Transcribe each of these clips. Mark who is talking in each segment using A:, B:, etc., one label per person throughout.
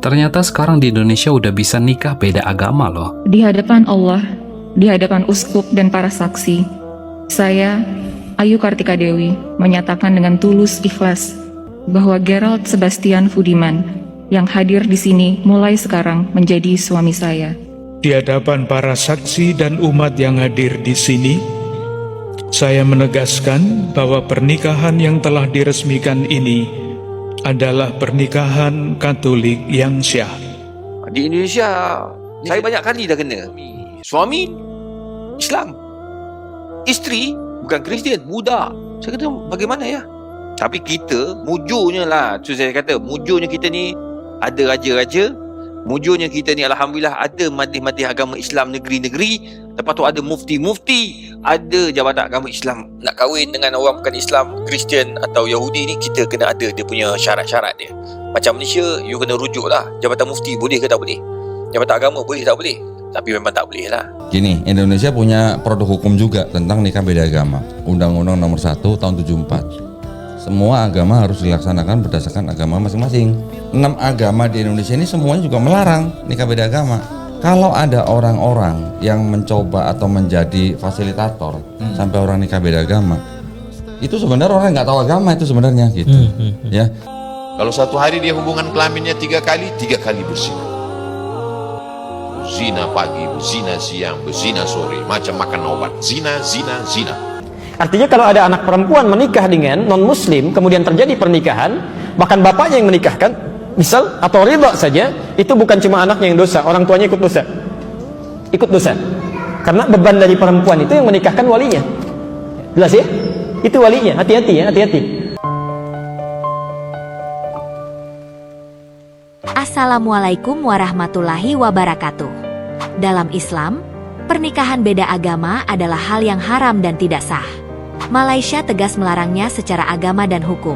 A: Ternyata sekarang di Indonesia udah bisa nikah beda agama loh.
B: Di hadapan Allah, di hadapan uskup dan para saksi, saya, Ayu Kartika Dewi, menyatakan dengan tulus ikhlas bahwa Gerald Sebastian Fudiman yang hadir di sini mulai sekarang menjadi suami saya.
C: Di hadapan para saksi dan umat yang hadir di sini, saya menegaskan bahwa pernikahan yang telah diresmikan ini adalah pernikahan Katolik yang syah.
D: Di Indonesia, saya banyak kali dah kena. Suami Islam, isteri bukan Kristian, Buddha. Saya kata bagaimana ya? Tapi kita, mujurnya lah, tu saya kata, mujurnya kita ni ada raja-raja, mujurnya kita ni alhamdulillah ada majlis-majlis agama Islam negeri-negeri, lepas tu ada mufti-mufti, ada jabatan agama Islam. Nak kahwin dengan orang bukan Islam, Kristian atau Yahudi ni, kita kena ada dia punya syarat-syarat dia. Macam Malaysia, you kena rujuk lah, jabatan mufti boleh ke tak boleh, jabatan agama boleh tak boleh. Tapi memang tak boleh lah.
E: Gini, Indonesia punya produk hukum juga tentang nikah beda agama. Undang-Undang nomor 1 tahun 74. Semua agama harus dilaksanakan berdasarkan agama masing-masing. 6 agama di Indonesia ini semuanya juga melarang nikah beda agama. Kalau ada orang-orang yang mencoba atau menjadi fasilitator sampai orang nikah beda agama, itu sebenarnya orang nggak tahu agama itu sebenarnya gitu. Ya.
F: Kalau satu hari dia hubungan kelaminnya 3 kali berzina. Zina pagi, berzina siang, berzina sore, macam makan obat. Zina, zina, zina.
G: Artinya kalau ada anak perempuan menikah dengan non-muslim, kemudian terjadi pernikahan, bahkan bapaknya yang menikahkan, misal, atau ridha saja, itu bukan cuma anaknya yang dosa, orang tuanya ikut dosa. Ikut dosa. Karena beban dari perempuan itu yang menikahkan walinya. Jelas ya? Itu walinya, hati-hati ya, hati-hati.
H: Assalamualaikum warahmatullahi wabarakatuh. Dalam Islam, pernikahan beda agama adalah hal yang haram dan tidak sah. Malaysia tegas melarangnya secara agama dan hukum,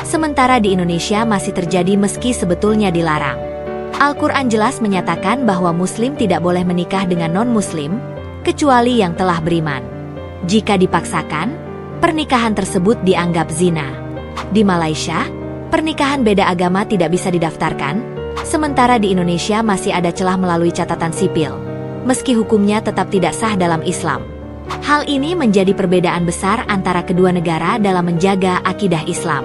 H: sementara di Indonesia masih terjadi meski sebetulnya dilarang. Al-Quran jelas menyatakan bahwa Muslim tidak boleh menikah dengan non-Muslim, kecuali yang telah beriman. Jika dipaksakan, pernikahan tersebut dianggap zina. Di Malaysia, pernikahan beda agama tidak bisa didaftarkan, sementara di Indonesia masih ada celah melalui catatan sipil, meski hukumnya tetap tidak sah dalam Islam. Hal ini menjadi perbedaan besar antara kedua negara dalam menjaga akidah Islam.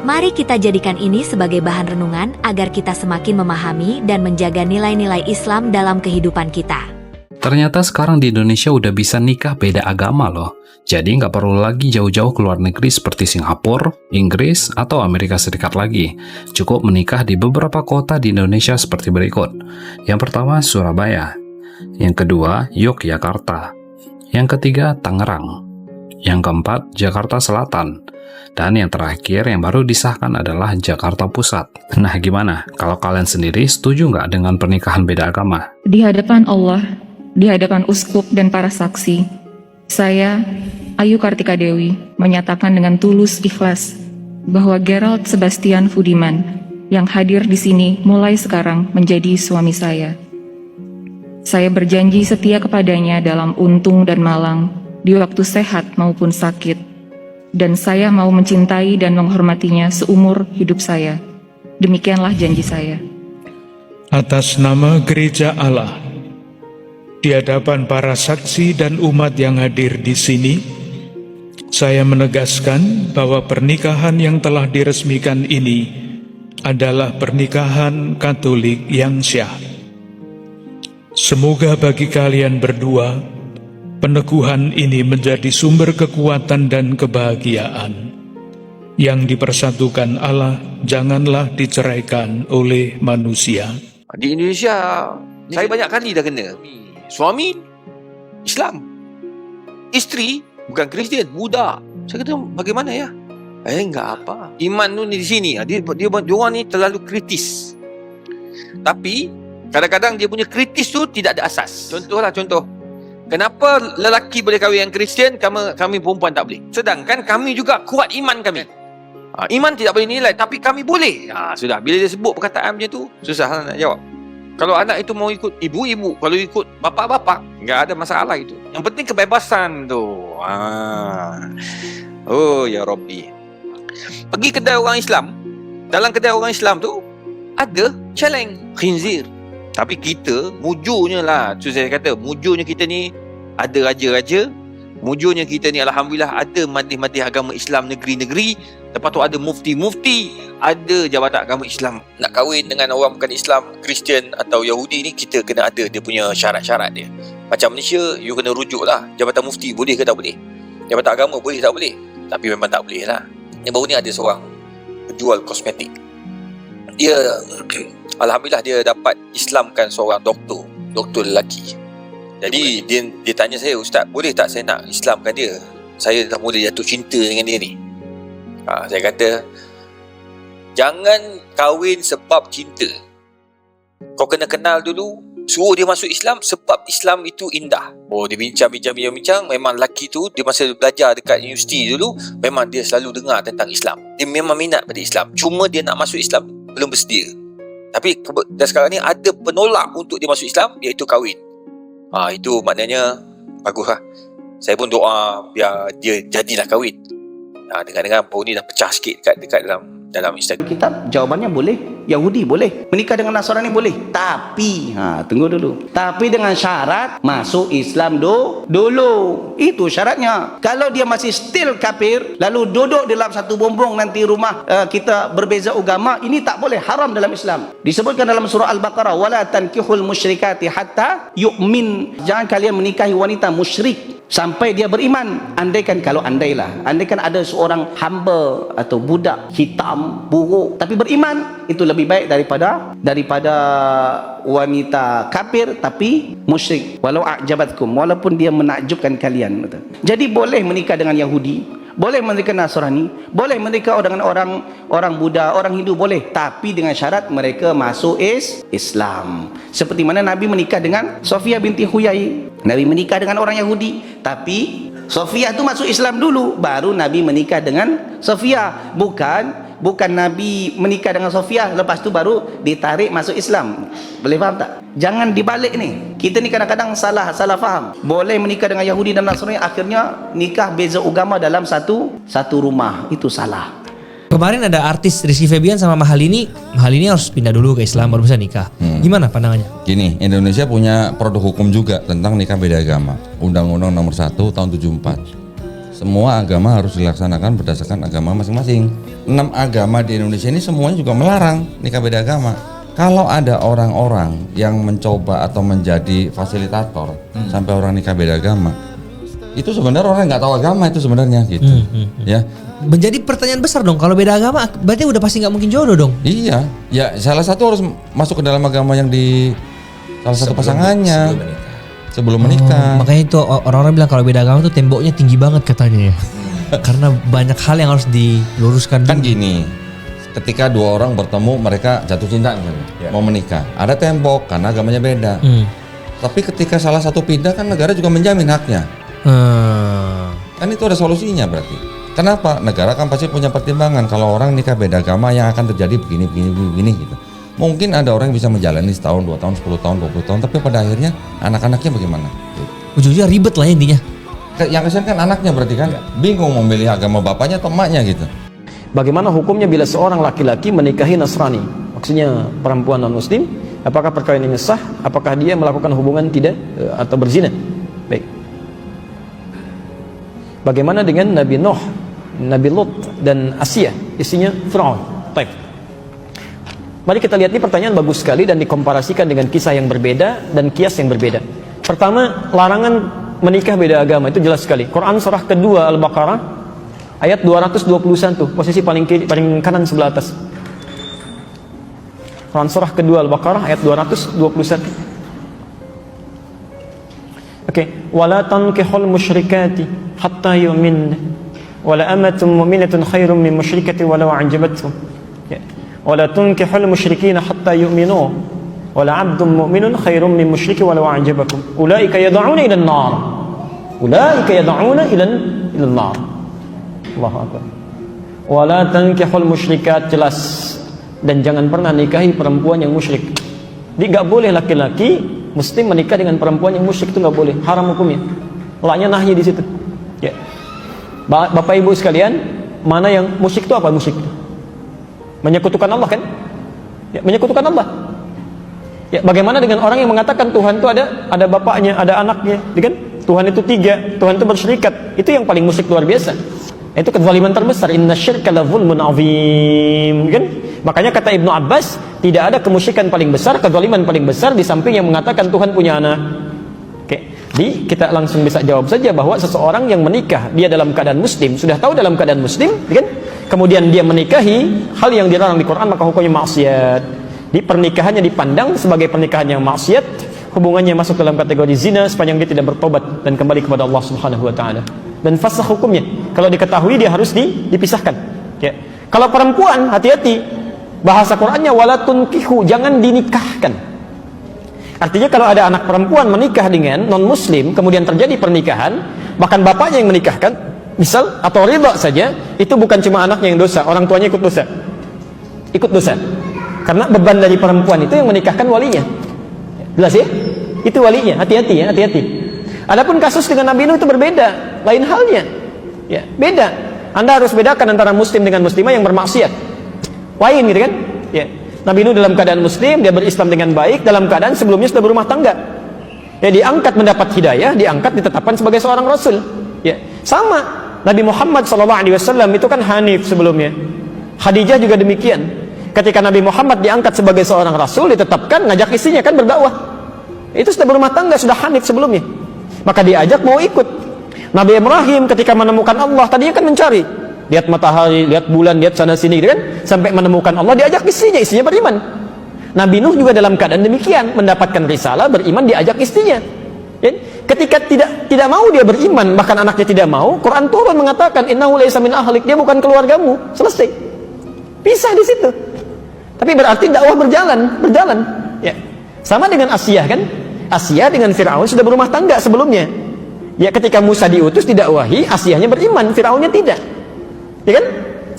H: Mari kita jadikan ini sebagai bahan renungan agar kita semakin memahami dan menjaga nilai-nilai Islam dalam kehidupan kita.
A: Ternyata sekarang di Indonesia udah bisa nikah beda agama loh. Jadi nggak perlu lagi jauh-jauh ke luar negeri seperti Singapura, Inggris, atau Amerika Serikat lagi. Cukup menikah di beberapa kota di Indonesia seperti berikut. Yang pertama, Surabaya. Yang kedua, Yogyakarta. Yang ketiga, Tangerang. Yang keempat, Jakarta Selatan. Dan yang terakhir yang baru disahkan adalah Jakarta Pusat. Nah gimana? Kalau kalian sendiri setuju nggak dengan pernikahan beda agama?
B: Di hadapan Allah, di hadapan uskup dan para saksi, saya, Ayu Kartika Dewi, menyatakan dengan tulus ikhlas bahwa Gerald Sebastian Fudiman yang hadir di sini mulai sekarang menjadi suami saya. Saya berjanji setia kepadanya dalam untung dan malang, di waktu sehat maupun sakit, dan saya mau mencintai dan menghormatinya seumur hidup saya. Demikianlah janji saya.
C: Atas nama Gereja Allah, di hadapan para saksi dan umat yang hadir di sini, saya menegaskan bahwa pernikahan yang telah diresmikan ini adalah pernikahan Katolik yang syah. Semoga bagi kalian berdua, peneguhan ini menjadi sumber kekuatan dan kebahagiaan. Yang dipersatukan Allah janganlah diceraikan oleh manusia.
D: Di Indonesia, saya banyak kali dah kena. Suami Islam, isteri bukan Kristian, Buddha. Saya kata bagaimana ya? Enggak apa. Iman tu di sini, dia orang ni terlalu kritis. Tapi kadang-kadang dia punya kritis tu tidak ada asas. Contoh. Kenapa lelaki boleh kahwin yang Kristian, kami perempuan tak boleh? Sedangkan kami juga kuat iman kami. Iman tidak boleh nilai, tapi kami boleh. Sudah, bila dia sebut perkataan macam tu, susah nak jawab. Kalau anak itu mau ikut ibu-ibu, kalau ikut bapak-bapak, enggak ada masalah itu. Yang penting kebebasan tu. Oh ya Rabbi. Pergi kedai orang Islam. Dalam kedai orang Islam tu ada celeng khinzir. Tapi kita mujurnya lah, tu saya kata, mujurnya kita ni ada raja-raja, mujurnya kita ni alhamdulillah ada majlis-majlis agama Islam negeri-negeri, lepas tu ada mufti-mufti, ada jabatan agama Islam. Nak kahwin dengan orang bukan Islam, Kristian atau Yahudi ni, kita kena ada dia punya syarat-syarat dia. Macam Malaysia, you kena rujuk lah, jabatan mufti boleh ke tak boleh, jabatan agama boleh tak boleh. Tapi memang tak boleh lah. Yang baru ni ada seorang penjual kosmetik, dia alhamdulillah dia dapat Islamkan seorang doktor lelaki. Jadi dia tanya saya, "Ustaz, boleh tak saya nak Islamkan dia? Saya dah mula jatuh cinta dengan dia ni." Saya kata, jangan kahwin sebab cinta. Kau kena kenal dulu, suruh dia masuk Islam sebab Islam itu indah. Oh, dia bincang. Memang lelaki tu, dia masa belajar dekat universiti dulu, memang dia selalu dengar tentang Islam. Dia memang minat pada Islam. Cuma dia nak masuk Islam, belum bersedia. Tapi dan sekarang ni ada penolak untuk dia masuk Islam, iaitu kahwin. Itu maknanya baguslah. Saya pun doa biar dia jadilah kahwin. Dengar-dengar baru ni dah pecah sikit dekat dalam Instagram.
I: Kitab jawabannya boleh. Yahudi boleh, menikah dengan Nasrani boleh, tapi tunggu dulu, tapi dengan syarat masuk Islam dulu. Itu syaratnya. Kalau dia masih still kafir, lalu duduk dalam satu bumbung nanti rumah kita berbeza agama, ini tak boleh, haram dalam Islam. Disebutkan dalam surah Al-Baqarah, wala tankihul musyrikati hatta yu'min. Jangan kalian menikahi wanita musyrik sampai dia beriman. Andaikan ada seorang hamba atau budak hitam buruk tapi beriman, itu lebih baik daripada wanita kafir tapi musyrik, walau a'jabatkum, walaupun dia menakjubkan kalian. Jadi boleh menikah dengan Yahudi, boleh menikah Nasrani, boleh menikah dengan orang Buddha, orang Hindu boleh, tapi dengan syarat mereka masuk Islam. Seperti mana Nabi menikah dengan Sofia binti Huyai. Nabi menikah dengan orang Yahudi, tapi Sofia tu masuk Islam dulu, baru Nabi menikah dengan Sofia. Bukan Nabi menikah dengan Sofia, lepas tu baru ditarik masuk Islam. Boleh faham tak? Jangan dibalik ni. Kita ni kadang-kadang salah faham. Boleh menikah dengan Yahudi dan Nasrani, akhirnya nikah beza agama dalam satu rumah. Itu salah.
J: Kemarin ada artis Rizky Febian sama Mahalini harus pindah dulu ke Islam baru bisa nikah. Gimana pandangannya?
E: Gini, Indonesia punya produk hukum juga tentang nikah beda agama. Undang-Undang Nomor 1 Tahun 74. Semua agama harus dilaksanakan berdasarkan agama masing-masing. 6 agama di Indonesia ini semuanya juga melarang nikah beda agama. Kalau ada orang-orang yang mencoba atau menjadi fasilitator sampai orang nikah beda agama, itu sebenarnya orang nggak tahu agama itu sebenarnya gitu. Ya.
J: Menjadi pertanyaan besar dong, kalau beda agama berarti udah pasti nggak mungkin jodoh dong.
E: Iya, ya salah satu harus masuk ke dalam agama yang di salah satu pasangannya sebelum menikah.
J: Makanya itu orang-orang bilang kalau beda agama tuh temboknya tinggi banget katanya ya. Karena banyak hal yang harus diluruskan.
E: Kan gini, ketika dua orang bertemu mereka jatuh cinta misalnya, mau menikah, ada tembok karena agamanya beda. Tapi ketika salah satu pindah kan negara juga menjamin haknya. Kan itu ada solusinya berarti. Kenapa? Negara kan pasti punya pertimbangan kalau orang nikah beda agama yang akan terjadi begini gitu. Mungkin ada orang yang bisa menjalani setahun, 2 tahun, 10 tahun, 20 tahun, tapi pada akhirnya anak-anaknya bagaimana?
J: Ujung-ujungnya ribet lah intinya.
E: Yang kesian kan anaknya berarti kan bingung memilih agama bapaknya atau emaknya gitu.
G: Bagaimana hukumnya bila seorang laki-laki menikahi Nasrani? Maksudnya perempuan non-muslim, apakah perkawinannya sah? Apakah dia melakukan hubungan tidak atau berzina? Baik. Bagaimana dengan Nabi Nuh, Nabi Lut dan Asia, istrinya Firaun? Baik. Mari kita lihat, ini pertanyaan bagus sekali dan dikomparasikan dengan kisah yang berbeda dan kias yang berbeda. Pertama, larangan menikah beda agama itu jelas sekali. Quran surah kedua Al-Baqarah ayat 221, posisi paling kanan sebelah atas. Quran surah kedua Al-Baqarah ayat 221. Wala tankihul musyrikati hatta yu'min wala amatun mu'minatun khairum min musyrikati walau a'jabatkum. Wala tunkihul musyrikina hatta yu'minu wala 'abdun mu'minun khairum min musyriki walau a'jabakum. Ulaika yad'una ila an-nar. Ulaika yad'una ila an-nar. Allahu akbar. Wala tankihul musyrikat, jelas, dan jangan pernah nikahi perempuan yang musyrik. Jadi enggak boleh laki-laki Muslim menikah dengan perempuan yang musyrik, itu nggak boleh, haram hukumnya. Laknya nahyi di situ. Ya. Bapak Ibu sekalian, mana yang musyrik itu apa musyrik? Menyekutukan Allah kan? Ya, menyekutukan Allah. Ya, bagaimana dengan orang yang mengatakan Tuhan itu ada bapaknya, ada anaknya, kan? Tuhan itu 3, Tuhan itu berserikat. Itu yang paling musyrik luar biasa. Itu kezaliman terbesar. Inna syirka la zulmun azim, kan? Makanya kata Ibnu Abbas, tidak ada kemusyrikan paling besar, kezaliman paling besar di samping yang mengatakan Tuhan punya anak. Oke. Jadi kita langsung bisa jawab saja bahwa seseorang yang menikah, dia dalam keadaan muslim, sudah tahu dalam keadaan muslim, kan? Kemudian dia menikahi hal yang dilarang di Quran, maka hukumnya maksiat. Di pernikahannya dipandang sebagai pernikahan yang maksiat, hubungannya masuk dalam kategori zina sepanjang dia tidak bertobat dan kembali kepada Allah Subhanahu wa taala. Dan fasakh hukumnya. Kalau diketahui dia harus dipisahkan. Ya. Kalau perempuan, hati-hati. Bahasa Qur'annya wala tunkihu, jangan dinikahkan. Artinya kalau ada anak perempuan menikah dengan non muslim, kemudian terjadi pernikahan, bahkan bapaknya yang menikahkan, misal atau ridha saja, itu bukan cuma anaknya yang dosa, orang tuanya ikut dosa. Ikut dosa. Karena beban dari perempuan itu yang menikahkan walinya. Jelas ya? Itu walinya, hati-hati ya, hati-hati. Adapun kasus dengan Nabi Nuh itu berbeda, lain halnya. Ya, beda. Anda harus bedakan antara muslim dengan muslimah yang bermaksiat. Lain gitu kan? Ya. Nabi Nuh dalam keadaan muslim, dia berislam dengan baik, dalam keadaan sebelumnya sudah berumah tangga. Ya, diangkat mendapat hidayah, diangkat ditetapkan sebagai seorang rasul. Ya, sama. Nabi Muhammad SAW itu kan hanif sebelumnya. Khadijah juga demikian. Ketika Nabi Muhammad diangkat sebagai seorang rasul, ditetapkan, ngajak istrinya kan berdakwah. Itu sudah berumah tangga, sudah hanif sebelumnya. Maka diajak mau ikut. Nabi Ibrahim ketika menemukan Allah, tadinya kan mencari. Lihat matahari, lihat bulan, lihat sana sini gitu kan. Sampai menemukan Allah, diajak istrinya beriman. Nabi Nuh juga dalam keadaan demikian, mendapatkan risalah, beriman, diajak istrinya. Ya? Ketika tidak mau dia beriman, bahkan anaknya tidak mau, Quran turun mengatakan innahu laisa min ahlik, dia bukan keluargamu. Selesai. Pisah di situ. Tapi berarti dakwah berjalan. Ya. Sama dengan Asia kan? Asia dengan Firaun sudah berumah tangga sebelumnya. Ya, ketika Musa diutus didakwahi, Asianya beriman, Firaunnya tidak. Ya kan?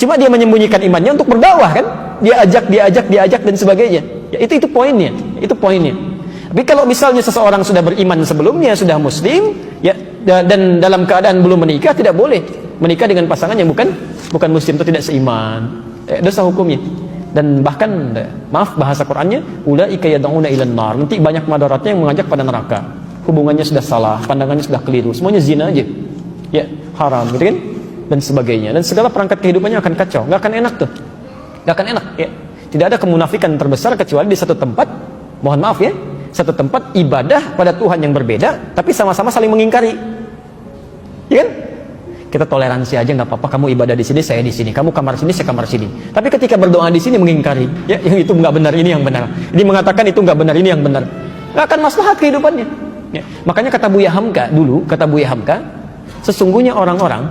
G: Cuma dia menyembunyikan imannya untuk berdakwah kan? Dia ajak dan sebagainya. Ya, itu poinnya. Itu poinnya. Tapi kalau misalnya seseorang sudah beriman sebelumnya, sudah muslim, ya, dan dalam keadaan belum menikah, tidak boleh menikah dengan pasangan yang bukan muslim atau tidak seiman. Dosa hukumnya. Dan bahkan, maaf bahasa Qur'annya, ulaika yad'una ilan nar. Nanti banyak madaratnya yang mengajak pada neraka. Hubungannya sudah salah, pandangannya sudah keliru, semuanya zina aja. Ya, haram gitu kan? Dan sebagainya. Dan segala perangkat kehidupannya akan kacau, nggak akan enak tuh. Nggak akan enak, ya. Tidak ada kemunafikan terbesar kecuali di satu tempat, mohon maaf ya, satu tempat ibadah pada Tuhan yang berbeda, tapi sama-sama saling mengingkari. Ya kan? Kita toleransi aja, nggak apa-apa, kamu ibadah di sini, saya di sini, kamu kamar sini, saya kamar sini. Tapi ketika berdoa di sini mengingkari, ya, yang itu nggak benar, ini yang benar. Ini mengatakan itu nggak benar, ini yang benar. Nggak akan maslahat kehidupannya. Ya. Makanya kata Buya Hamka dulu, kata Buya Hamka, sesungguhnya orang-orang,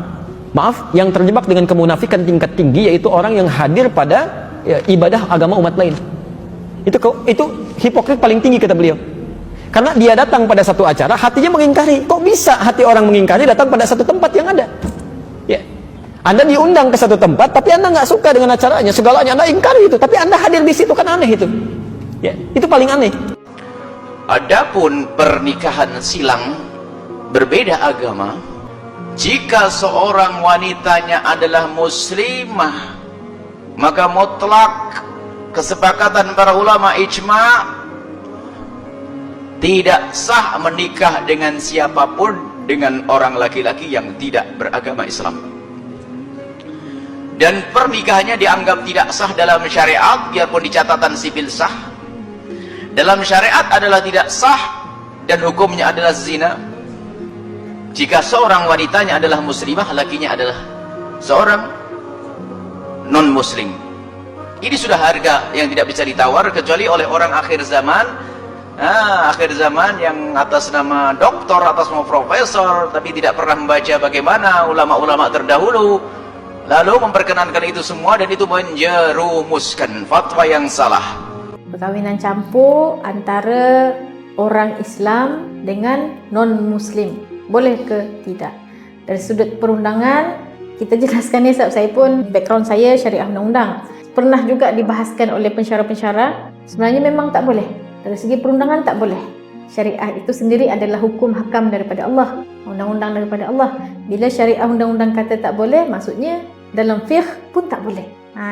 G: maaf, yang terjebak dengan kemunafikan tingkat tinggi, yaitu orang yang hadir pada ibadah agama umat lain. Itu hipokrit paling tinggi kata beliau. Karena dia datang pada satu acara, hatinya mengingkari. Kok bisa hati orang mengingkari datang pada satu tempat yang ada? Ya. Anda diundang ke satu tempat, tapi Anda nggak suka dengan acaranya, segalanya Anda ingkari itu, tapi Anda hadir di situ, kan aneh itu. Ya, itu paling aneh.
K: Adapun pernikahan silang berbeda agama, jika seorang wanitanya adalah muslimah, maka mutlak kesepakatan para ulama ijma' tidak sah menikah dengan siapapun dengan orang laki-laki yang tidak beragama Islam. Dan pernikahannya dianggap tidak sah dalam syariat, biarpun di catatan sipil sah. Dalam syariat adalah tidak sah dan hukumnya adalah zina. Jika seorang wanitanya adalah muslimah, lakinya adalah seorang non-muslim. Ini sudah harga yang tidak bisa ditawar kecuali oleh orang akhir zaman. Akhir zaman yang atas nama doktor, atas nama profesor, tapi tidak pernah membaca bagaimana ulama-ulama terdahulu, lalu memperkenankan itu semua, dan itu menjerumuskan fatwa yang salah.
L: Perkawinan campur antara orang Islam dengan non-Muslim, boleh ke tidak? Dari sudut perundangan, kita jelaskan ni, sebab saya pun background saya syariah undang-undang. Pernah juga dibahaskan oleh pensyarah-pensyarah, sebenarnya memang tak boleh. Dari segi perundangan tak boleh. Syariah itu sendiri adalah hukum hakam daripada Allah, undang-undang daripada Allah. Bila syariah undang-undang kata tak boleh, maksudnya dalam fiqh pun tak boleh.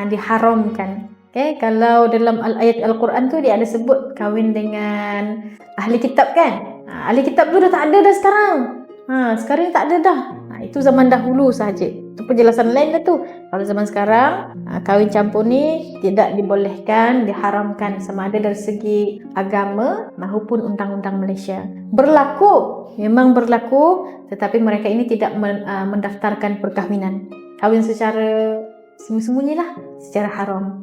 L: Diharamkan. Okay, kalau dalam ayat Al-Quran tu dia ada sebut kahwin dengan ahli kitab kan. Ahli kitab tu dah tak ada dah sekarang. Sekarang tak ada dah. Itu zaman dahulu sahaja. Itu penjelasan lain dah tu. Kalau zaman sekarang, kahwin campur ni tidak dibolehkan, diharamkan sama ada dari segi agama maupun undang-undang Malaysia. Berlaku, memang berlaku, tetapi mereka ini tidak mendaftarkan perkahwinan. Kahwin secara sembunyi-sembunyi lah, secara haram.